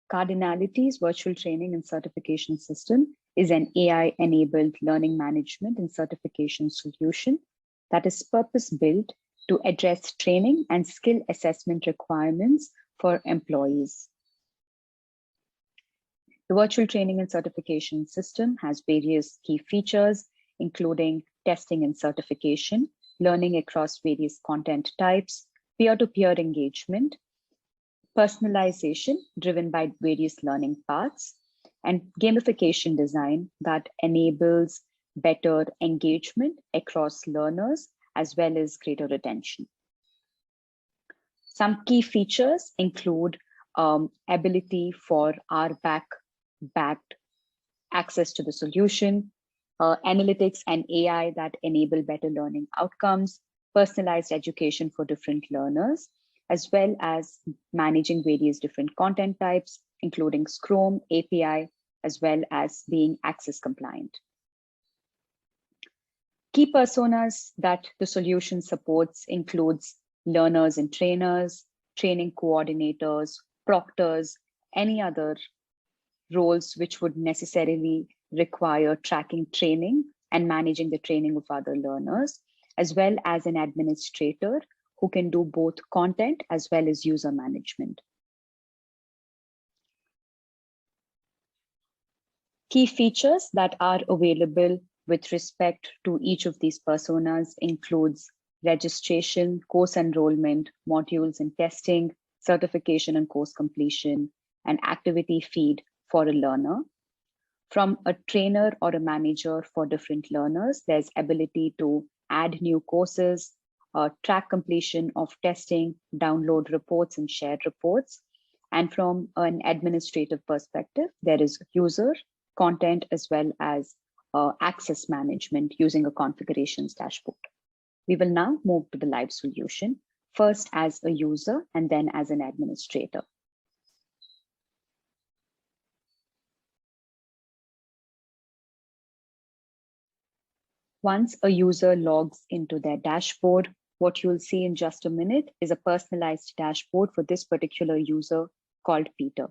Cardinality's virtual training and certification system is an AI-enabled learning management and certification solution that is purpose-built to address training and skill assessment requirements for employees. The virtual training and certification system has various key features, including testing and certification, learning across various content types, peer-to-peer engagement, personalization driven by various learning paths, and gamification design that enables better engagement across learners as well as greater retention. Some key features include ability for RBAC-backed access to the solution, analytics and AI that enable better learning outcomes, personalized education for different learners, as well as managing various different content types, including Scrum, API, as well as being access compliant. Key personas that the solution supports includes learners and trainers, training coordinators, proctors, any other roles which would necessarily require tracking training and managing the training of other learners, as well as an administrator who can do both content as well as user management. Key features that are available with respect to each of these personas includes registration, course enrollment, modules and testing, certification and course completion, and activity feed for a learner. From a trainer or a manager for different learners, there's ability to add new courses, track completion of testing, download reports and share reports. And from an administrative perspective, there is user, content, as well as access management using a configurations dashboard. We will now move to the live solution, first as a user and then as an administrator. Once a user logs into their dashboard, what you'll see in just a minute is a personalized dashboard for this particular user called Peter.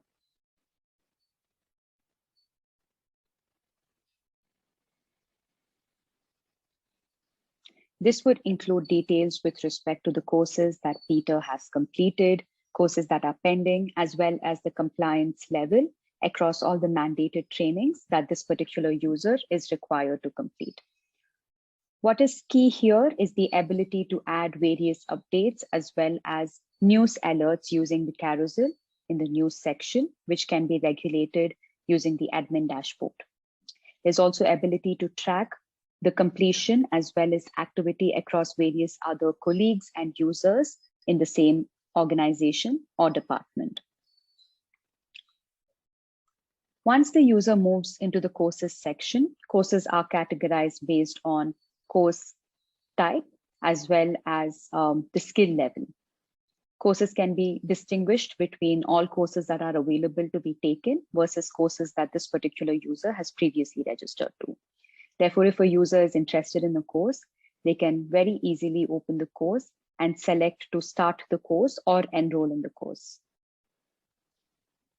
This would include details with respect to the courses that Peter has completed, courses that are pending, as well as the compliance level across all the mandated trainings that this particular user is required to complete. What is key here is the ability to add various updates as well as news alerts using the carousel in the news section, which can be regulated using the admin dashboard. There's also ability to track the completion as well as activity across various other colleagues and users in the same organization or department. Once the user moves into the courses section, courses are categorized based on course type as well as the skill level. Courses can be distinguished between all courses that are available to be taken versus courses that this particular user has previously registered to. Therefore, if a user is interested in a course, they can very easily open the course and select to start the course or enroll in the course.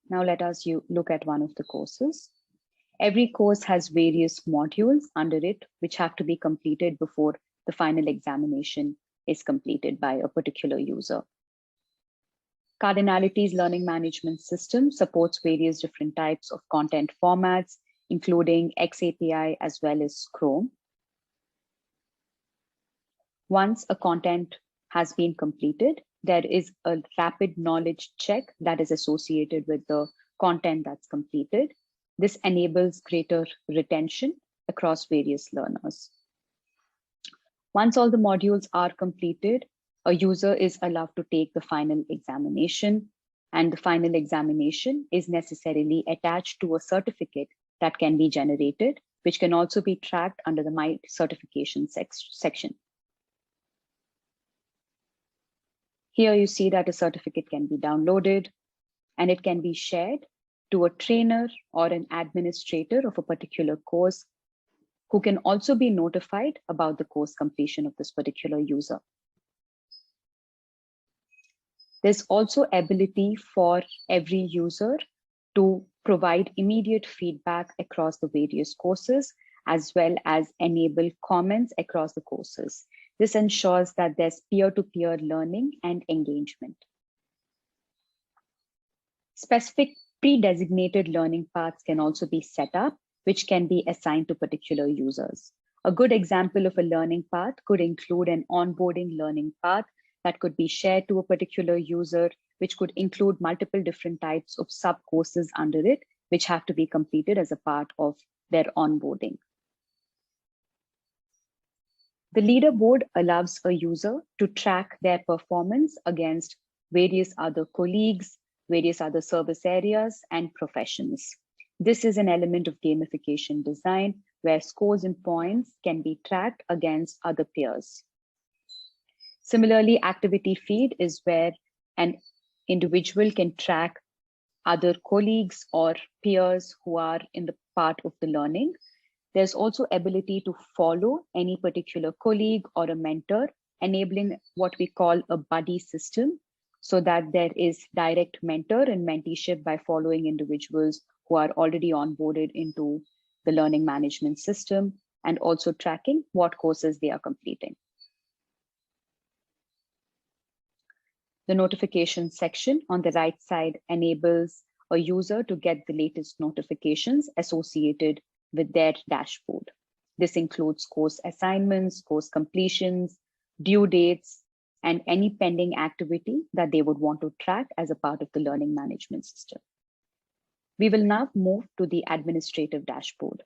Now let us look at one of the courses. Every course has various modules under it, which have to be completed before the final examination is completed by a particular user. Cardinality's learning management system supports various different types of content formats, including XAPI as well as Chrome. Once a content has been completed, there is a rapid knowledge check that is associated with the content that's completed. This enables greater retention across various learners. Once all the modules are completed, a user is allowed to take the final examination, and the final examination is necessarily attached to a certificate that can be generated, which can also be tracked under the My Certification section. Here you see that a certificate can be downloaded and it can be shared to a trainer or an administrator of a particular course who can also be notified about the course completion of this particular user. There's also ability for every user to provide immediate feedback across the various courses, as well as enable comments across the courses. This ensures that there's peer-to-peer learning and engagement. Specific pre-designated learning paths can also be set up, which can be assigned to particular users. A good example of a learning path could include an onboarding learning path that could be shared to a particular user, which could include multiple different types of sub-courses under it, which have to be completed as a part of their onboarding. The leaderboard allows a user to track their performance against various other colleagues, various other service areas, and professions. This is an element of gamification design where scores and points can be tracked against other peers. Similarly, activity feed is where an individual can track other colleagues or peers who are in the part of the learning. There's also ability to follow any particular colleague or a mentor, enabling what we call a buddy system, so that there is direct mentor and menteeship by following individuals who are already onboarded into the learning management system, and also tracking what courses they are completing. The notification section on the right side enables a user to get the latest notifications associated with their dashboard. This includes course assignments, course completions, due dates, and any pending activity that they would want to track as a part of the learning management system. We will now move to the administrative dashboard.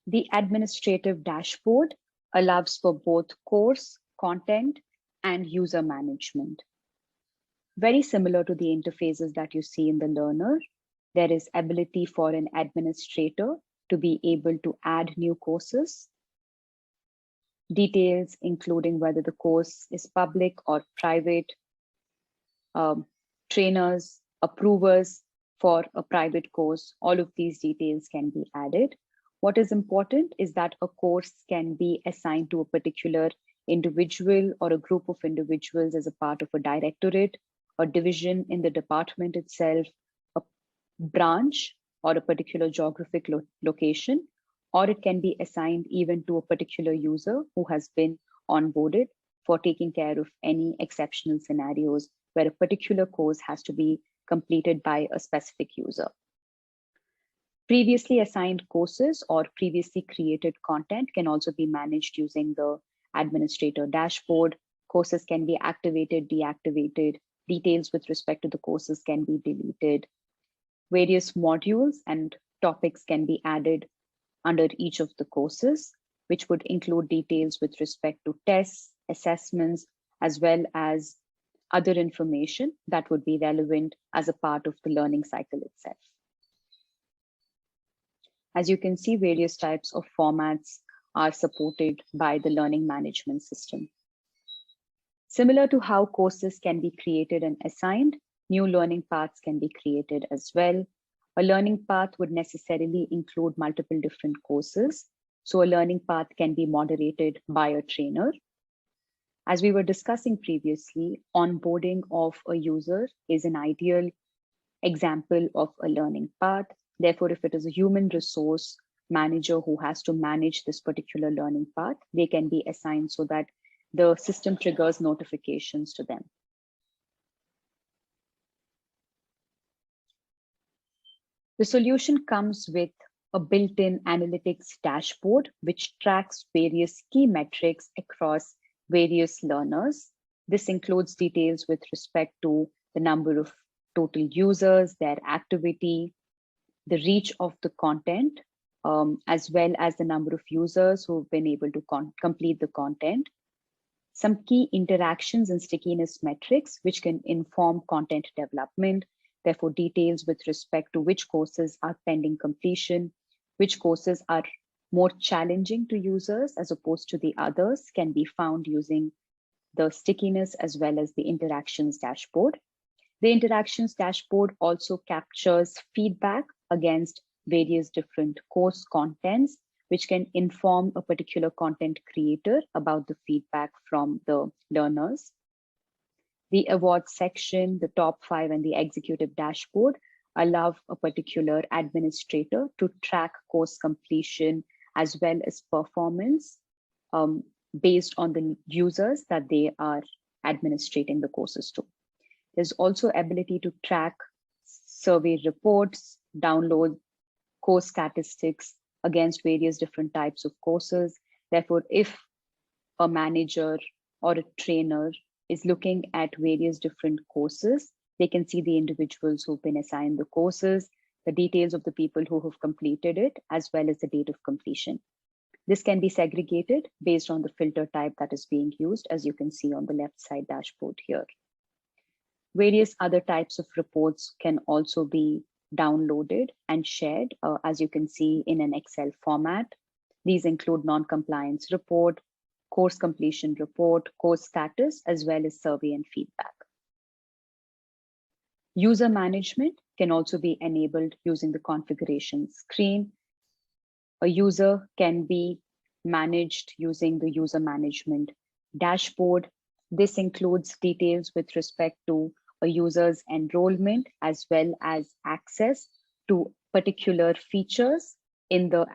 The administrative dashboard allows for both course, content, and user management. Very similar to the interfaces that you see in the learner, there is ability for an administrator to be able to add new courses, details including whether the course is public or private, trainers, approvers for a private course, all of these details can be added. What is important is that a course can be assigned to a particular individual or a group of individuals as a part of a directorate or division in the department itself, a branch or a particular geographic location, or it can be assigned even to a particular user who has been onboarded for taking care of any exceptional scenarios where a particular course has to be completed by a specific user. Previously assigned courses or previously created content can also be managed using the administrator dashboard. Courses can be activated, deactivated. Details with respect to the courses can be deleted. Various modules and topics can be added under each of the courses, which would include details with respect to tests, assessments, as well as other information that would be relevant as a part of the learning cycle itself. As you can see, various types of formats are supported by the learning management system. Similar to how courses can be created and assigned, new learning paths can be created as well. A learning path would necessarily include multiple different courses. So a learning path can be moderated by a trainer. As we were discussing previously, onboarding of a user is an ideal example of a learning path. Therefore, if it is a human resource manager who has to manage this particular learning path, they can be assigned so that the system triggers notifications to them. The solution comes with a built-in analytics dashboard, which tracks various key metrics across various learners. This includes details with respect to the number of total users, their activity, the reach of the content, as well as the number of users who've been able to complete the content. Some key interactions and stickiness metrics, which can inform content development. Therefore, details with respect to which courses are pending completion, which courses are more challenging to users as opposed to the others, can be found using the stickiness as well as the interactions dashboard. The interactions dashboard also captures feedback against various different course contents, which can inform a particular content creator about the feedback from the learners. The awards section, the top 5, and the executive dashboard allow a particular administrator to track course completion as well as performance based on the users that they are administrating the courses to. There's also ability to track survey reports, download course statistics against various different types of courses. Therefore, if a manager or a trainer is looking at various different courses, they can see the individuals who've been assigned the courses, the details of the people who have completed it, as well as the date of completion. This can be segregated based on the filter type that is being used, as you can see on the left side dashboard here. Various other types of reports can also be downloaded and shared, as you can see in an Excel format. These include non-compliance report, course completion report, course status, as well as survey and feedback. User management can also be enabled using the configuration screen. A user can be managed using the user management dashboard. This includes details with respect to a user's enrollment as well as access to particular features in the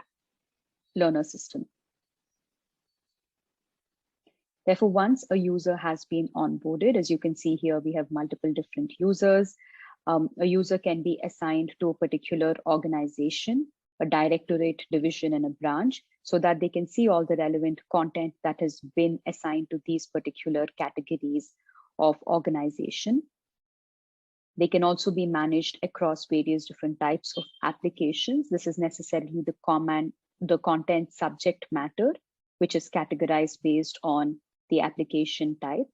learner system. Therefore, once a user has been onboarded, as you can see here, we have multiple different users. A user can be assigned to a particular organization, a directorate, division, and a branch, so that they can see all the relevant content that has been assigned to these particular categories of organization. They can also be managed across various different types of applications. This is necessarily the content subject matter, which is categorized based on the application type.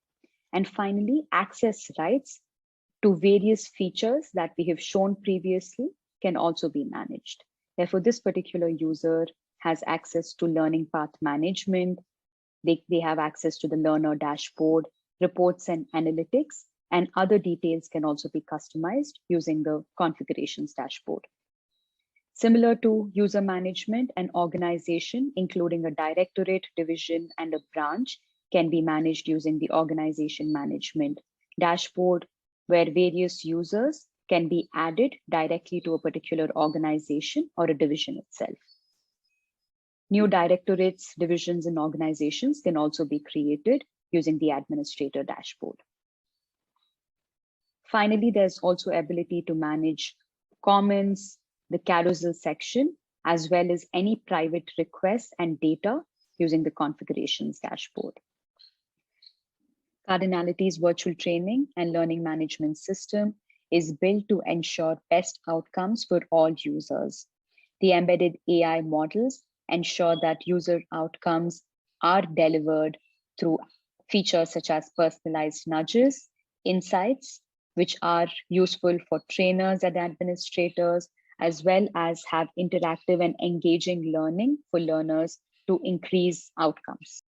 And finally, access rights to various features that we have shown previously can also be managed. Therefore, this particular user has access to learning path management. They have access to the learner dashboard, reports and analytics, and other details can also be customized using the configurations dashboard. Similar to user management, an organization, including a directorate, division, and a branch, can be managed using the organization management dashboard, where various users can be added directly to a particular organization or a division itself. New directorates, divisions, and organizations can also be created using the administrator dashboard. Finally, there's also ability to manage comments, the carousel section, as well as any private requests and data using the configurations dashboard. Cardinality's virtual training and learning management system is built to ensure best outcomes for all users. The embedded AI models ensure that user outcomes are delivered through features such as personalized nudges, insights, which are useful for trainers and administrators, as well as have interactive and engaging learning for learners to increase outcomes.